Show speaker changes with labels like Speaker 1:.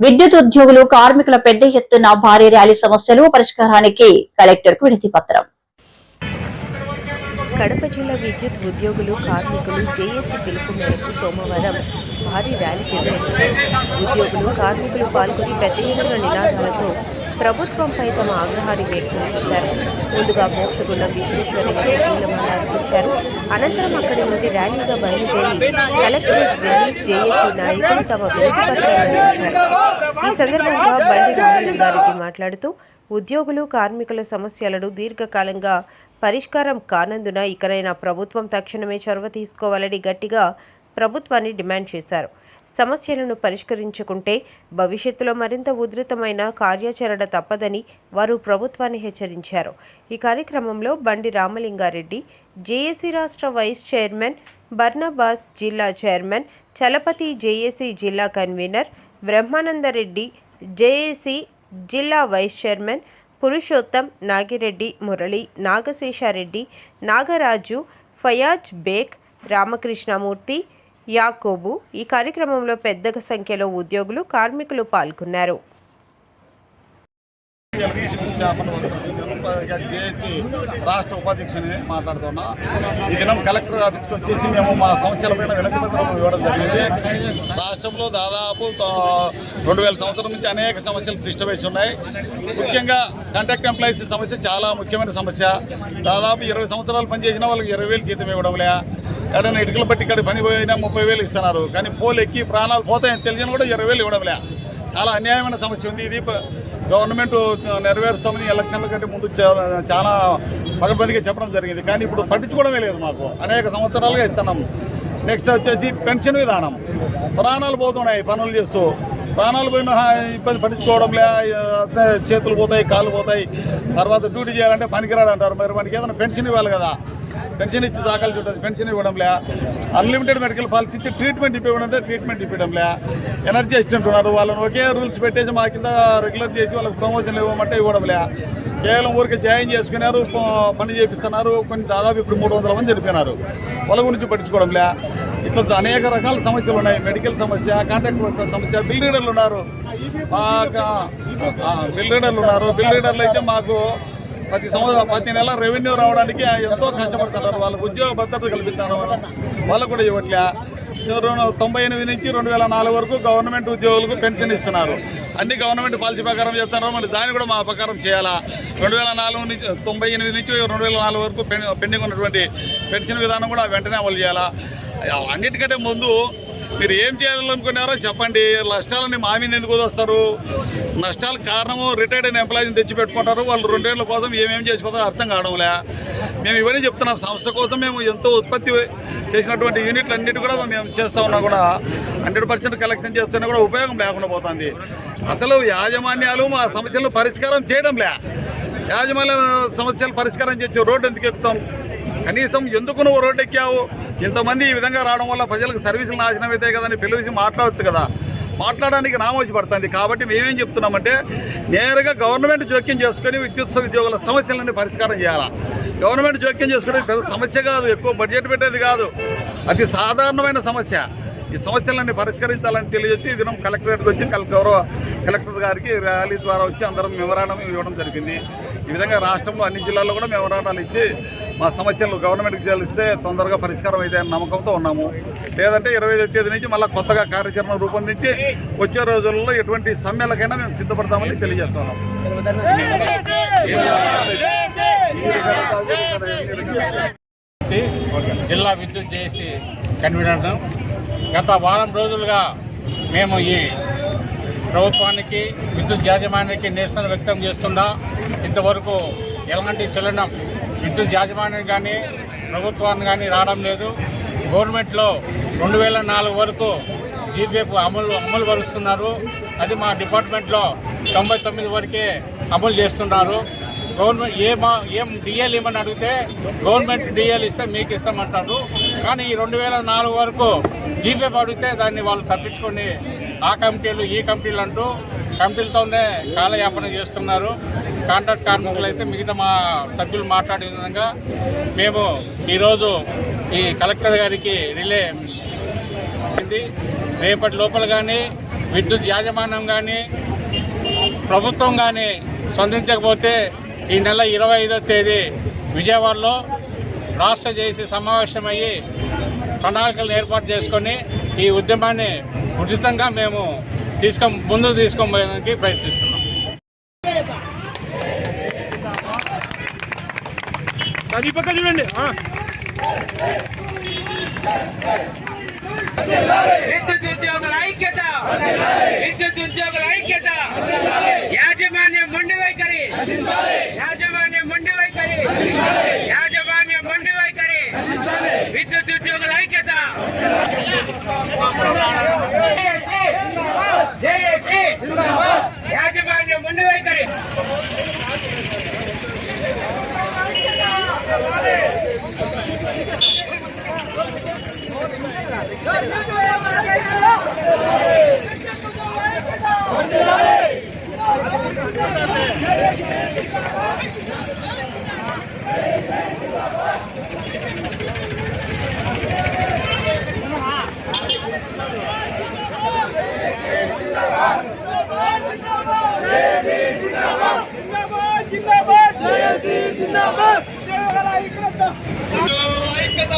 Speaker 1: విద్యుత్ ఉద్యోగులు కార్మికుల పెద్ద ఎత్తున భారీ ర్యాలీ సమస్యలు పరిష్కారానికి కలెక్టర్కు వినతి పత్రం.
Speaker 2: కడప జిల్లా విద్యుత్ ఉద్యోగులు కార్మికులు జేఏసీ పిలుపు మేరకు సోమవారం భారీ ర్యాలీ నిర్వహించారు. ఉద్యోగులు కార్మికులు పాల్గొని పెద్ద ఎత్తున నినాదాలతో ప్రభుత్వంపై తమ ఆగ్రహాన్ని వ్యక్తం చేశారు. ముందుగా మోక్షగుండం విశ్వేశ్వరయ్య పూలమాల అర్పించారు. అనంతరం అక్కడి నుండి ర్యాలీగా బయలుదేరి కలెక్టరేట్ వెళ్లి జేఏసీ నాయకులు తమ వినతి పత్రాన్ని అందించారు. ఈ సందర్భంగా బండి రామలింగారెడ్డి మాట్లాడుతూ ఉద్యోగులు కార్మికుల సమస్యలను దీర్ఘకాలంగా పరిష్కారం కానందున ఇకనైనా ప్రభుత్వం తక్షణమే చొరవ తీసుకోవాలని గట్టిగా ప్రభుత్వాన్ని డిమాండ్ చేశారు. సమస్యలను పరిష్కరించుకుంటే భవిష్యత్తులో మరింత ఉధృతమైన కార్యాచరణ తప్పదని వారు ప్రభుత్వాన్ని హెచ్చరించారు. ఈ కార్యక్రమంలో బండి రామలింగారెడ్డి, జేఏసీ రాష్ట్ర వైస్ చైర్మన్ బర్నబాస్, జిల్లా చైర్మన్ చలపతి, జేఏసీ జిల్లా కన్వీనర్ బ్రహ్మానందరెడ్డి, జేఏసీ జిల్లా వైస్ చైర్మన్ పురుషోత్తం, నాగిరెడ్డి, మురళి, నాగశేషారెడ్డి, నాగరాజు, ఫయాజ్ బేగ్, రామకృష్ణమూర్తి, యాకోబు ఈ కార్యక్రమంలో పెద్ద సంఖ్యలో ఉద్యోగులు కార్మికులు పాల్గొన్నారు.
Speaker 3: జేఏసీ రాష్ట్ర ఉపాధ్యక్షుని మాట్లాడుతున్నా. ఈ దినం కలెక్టర్ ఆఫీస్కి వచ్చేసి మేము మా సమస్యలపైన వినతి పత్రం ఇవ్వడం జరిగింది. రాష్ట్రంలో దాదాపు 2000 సంవత్సరం నుంచి అనేక సమస్యలు తిష్టవేసి ఉన్నాయి. ముఖ్యంగా కాంట్రాక్ట్ ఎంప్లాయీస్ సమస్య చాలా ముఖ్యమైన సమస్య. దాదాపు 20 సంవత్సరాలు పనిచేసిన వాళ్ళకి 20,000 జీతం ఇవ్వడంలే. ఎక్కడైనా ఇటుకలు బట్టి ఇక్కడ పని పోయినా 30,000 ఇస్తున్నారు. కానీ పోలు ఎక్కి ప్రాణాలు పోతాయని తెలియని కూడా 20,000 ఇవ్వడంలే. చాలా అన్యాయమైన సమస్య ఉంది. ఇది గవర్నమెంట్ నెరవేరుస్తామని ఎలక్షన్ల కంటే ముందు చాలా పగడ్బందీగా చెప్పడం జరిగింది. కానీ ఇప్పుడు పట్టించుకోవడమే లేదు. మాకు అనేక సంవత్సరాలుగా ఇస్తున్నాం. నెక్స్ట్ వచ్చేసి పెన్షన్ విధానం. ప్రాణాలు పోతున్నాయి పనులు చేస్తూ. ప్రాణాలు పోయిన ఇబ్బంది పట్టించుకోవడంలే. చేతులు పోతాయి, కాళ్ళు పోతాయి. తర్వాత డ్యూటీ చేయాలంటే పనికిరాడు అంటారు. మరి మనకి ఏదైనా పెన్షన్ ఇవ్వాలి కదా. పెన్షన్ ఇచ్చి దాఖలు ఉంటుంది, పెన్షన్ ఇవ్వడంలే. అన్లిమిటెడ్ మెడికల్ పాలసీ ఇచ్చి ట్రీట్మెంట్ ఇవ్వడంటే ట్రీట్మెంట్ ఇవ్వడంలే. ఎనర్జీ అసిస్టెంట్ ఉన్నారు, వాళ్ళని ఒకే రూల్స్ పెట్టేసి మా కింద రెగ్యులర్ చేసి వాళ్ళకి ప్రమోషన్లు ఇవ్వమంటే ఇవ్వడంలే. కేవలం ఊరికి జాయిన్ చేసుకున్నారు, పని చేపిస్తున్నారు. కొన్ని దాదాపు ఇప్పుడు 300 మంది చనిపోయినారు. వాళ్ళ గురించి పట్టించుకోవడంలే. ఇట్లా అనేక రకాల సమస్యలు ఉన్నాయి. మెడికల్ సమస్య, కాంట్రాక్ట్ వర్కర్ సమస్య. బిల్ రీడర్లు ఉన్నారు. బిల్ రీడర్లు అయితే మాకు ప్రతి నెల రెవెన్యూ రావడానికి ఎంతో కష్టపడుతున్నారు. వాళ్ళకు ఉద్యోగ భద్రత కల్పిస్తున్నారు. వాళ్ళకు కూడా ఇవ్వట్లే. 98 నుంచి 2004 వరకు గవర్నమెంట్ ఉద్యోగులకు పెన్షన్ ఇస్తున్నారు. అన్ని గవర్నమెంట్ పాలసీ ప్రకారం చేస్తున్నారు. మరి దాన్ని కూడా మా ప్రకారం చేయాలా. 98 నుంచి 2004 వరకు పెండింగ్ ఉన్నటువంటి పెన్షన్ విధానం కూడా వెంటనే అమలు చేయాలా. అన్నిటికంటే ముందు మీరు ఏం చేయాలనుకున్నారో చెప్పండి. నష్టాలని మా మీద ఎందుకు వస్తారు? నష్టాలకు కారణము రిటైర్డ్ అయిన ఎంప్లాయీని తెచ్చిపెట్టుకుంటారు. వాళ్ళు 2 ఏళ్ల కోసం ఏమేమి చేసిపోతారో అర్థం కావడంలే. మేము ఇవన్నీ చెప్తున్నాం. సంస్థ కోసం మేము ఎంతో ఉత్పత్తి చేసినటువంటి యూనిట్లు అన్నిటి కూడా మేము చేస్తూ ఉన్నా కూడా 100% కలెక్షన్ చేస్తున్నా కూడా ఉపయోగం లేకుండా పోతుంది. అసలు యాజమాన్యాలు మా సమస్యలను పరిష్కారం చేయడంలే. యాజమాన్య సమస్యలు పరిష్కారం చేసి రోడ్డు ఎందుకు ఎక్కుతాం? కనీసం ఎందుకు నువ్వు రోడ్డు ఎక్కావు? ఇంతమంది ఈ విధంగా రావడం వల్ల ప్రజలకు సర్వీసులు నాశనం అవుతాయి కదా అని పిలిచి మాట్లాడవచ్చు కదా. మాట్లాడడానికి నామోచి పడుతుంది. కాబట్టి మేమేం చెప్తున్నామంటే నేరుగా గవర్నమెంట్ జోక్యం చేసుకొని విద్యుత్ ఉద్యోగుల సమస్యలన్నీ పరిష్కారం చేయాలా. గవర్నమెంట్ జోక్యం చేసుకునే పెద్ద సమస్య కాదు, ఎక్కువ బడ్జెట్ పెట్టేది కాదు, అతి సాధారణమైన సమస్య. ఈ సమస్యలన్నీ పరిష్కరించాలని తెలియజేసి ఈ దినం కలెక్టరేట్కి వచ్చి గౌరవ కలెక్టర్ గారికి ర్యాలీ ద్వారా వచ్చి అందరం మెమరాండం ఇవ్వడం జరిగింది. ఈ విధంగా రాష్ట్రంలో అన్ని జిల్లాల్లో కూడా మెమరాండాలు ఇచ్చి మా సమస్యలు గవర్నమెంట్కి చెల్లిస్తే తొందరగా పరిష్కారం అవుతాయని నమ్మకంతో ఉన్నాము. లేదంటే 25వ తేదీ నుంచి మళ్ళీ కొత్తగా కార్యాచరణ రూపొందించి వచ్చే రోజుల్లో ఎటువంటి సమ్మెలకైనా మేము సిద్ధపడతామని తెలియజేస్తున్నాం.
Speaker 4: జిల్లా విద్యుత్ జేఏసీ కన్వీనర్. గత వారం రోజులుగా మేము ఈ ప్రభుత్వానికి, విద్యుత్ యాజమాన్యానికి నిరసన వ్యక్తం చేస్తున్నా ఇంతవరకు ఎలాంటి చలనం విద్యుత్ యాజమాన్యం కానీ ప్రభుత్వాన్ని కానీ రావడం లేదు. గవర్నమెంట్లో 2004 వరకు జీపీఎఫ్ అమలు పరుస్తున్నారు. అది మా డిపార్ట్మెంట్లో 99 వరకే అమలు చేస్తున్నారు. గవర్నమెంట్ ఏం డిఎల్ ఇవ్వమని అడిగితే గవర్నమెంట్ డిఎల్ ఇస్తే మీకు ఇస్తామంటారు. కానీ ఈ 2004 వరకు జీపీఎఫ్ అడిగితే దాన్ని వాళ్ళు తప్పించుకొని ఆ కమిటీలు ఈ కమిటీలు అంటూ కమిటీలతోనే కాలయాపన చేస్తున్నారు. కాంట్రాక్ట్ కార్మికులు అయితే మిగతా మా సభ్యులు మాట్లాడే విధంగా మేము ఈరోజు ఈ కలెక్టర్ గారికి రిలే రేపటి లోపల కానీ విద్యుత్ యాజమాన్యం కానీ ప్రభుత్వం కానీ స్పందించకపోతే ఈ నెల 25వ తేదీ విజయవాడలో రాష్ట్ర జేఏసీ సమావేశమయ్యి ప్రణాళికలను ఏర్పాటు చేసుకొని ఈ ఉద్యమాన్ని ఉచితంగా మేము ముందుకు తీసుకొని ప్రయత్నిస్తున్నాం.
Speaker 5: చూడండి. విద్యుత్ ఉద్యోగుల ఐక్యత, విద్యుత్ ఉద్యోగుల ఐక్యత, యాజమాన్య మొండి వైఖరి, యాజమాన్య మొండి వైఖరి, యాజమాన్య మొండి వైఖరి, విద్యుత్ ఉద్యోగుల ఐక్యత. జేఏసీ యాజమాన్య మొండి వైఖరి.
Speaker 3: ఐక్యత